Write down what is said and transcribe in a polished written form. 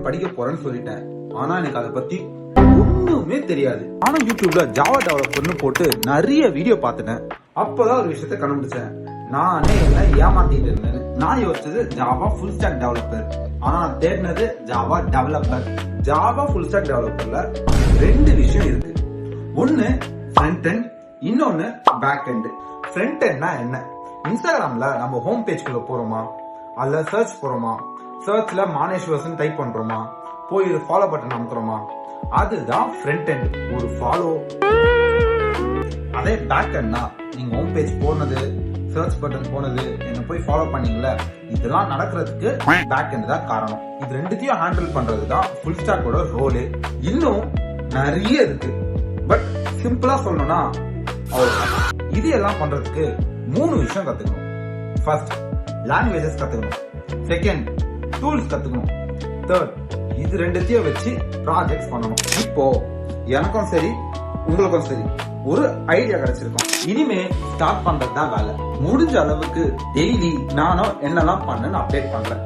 படிக்க போறேன்னு சொல்லிட்டேன். ஆனா எனக்கு அதை பத்தி ஒண்ணுமே தெரியாது. ஆனா யூடியூப்ல ஜாவா டெவலப்பர்னு போட்டு நிறைய வீடியோ பார்த்துட்டேன். அப்பதான் ஒரு விஷயத்த கண்டுபிடிச்சேன். நானே என்ன ஏமாத்திட்டு இருந்தேன். நான் யோசிச்சது ஜாவா ஃபுல் ஸ்டாக் டெவலப்பர், ஆனா நான் தேடினது Java developer. Java full stack டெவலப்பர்ல ரெண்டு விஷயம் இருக்கு. ஒன்னு ஃப்ரண்ட் எண்ட், இன்னொன்னு பேக் எண்ட். ஃப்ரண்ட் எண்ட்னா என்ன? இன்ஸ்டாகிராம்ல நம்ம ஹோம் பேஜ்குள்ள போறோமா, அல்ல சர்ச் போறோமா, சர்ச்ல மானேஸ்வரன் டைப் பண்றோமா, போய் ஃபாலோ பட்டன் அமுக்குறோமா, அதுதான் ஃப்ரண்ட் எண்ட், ஒரு ஃபாலோ. அதே பேக் எண்ட்னா நீங்க ஹோம் பேஜ் போனது, சர்ச் பட்டன் போனது, என்ன போய் ஃபாலோ பண்ணீங்கல்ல, இதெல்லாம் நடக்கிறதுக்கு பேக் எண்ட் தான் காரணம். இது ரெண்டுத்தையும் ஹேண்டில் பண்றது தான் ஃபுல் ஸ்டாக்கோட ரோல். இன்னும் நிறைய இருக்கு, பட் சிம்பிளா சொல்லணும்னா இது எல்லாம் பண்றதுக்கு 3 விஷயம் கத்துக்கணும். ஃபர்ஸ்ட், லாங்குவேஜஸ் கத்துக்கணும். செகண்ட், டூல்ஸ் கத்துக்கணும். தேர்ட், இது ரெண்டுத்தையும் வச்சு ப்ராஜெக்ட்ஸ் பண்ணணும். இப்போ எனக்கும் சரி உங்களுக்கும் சரி ஒரு ஐடியா கிடைச்சிருக்கும். இனிமே ஸ்டார்ட் பண்றது தான் வேலை. முடிஞ்ச அளவுக்கு டெய்லி நானும் என்னெல்லாம் பண்ணேன்னு அப்டேட் பண்றேன்.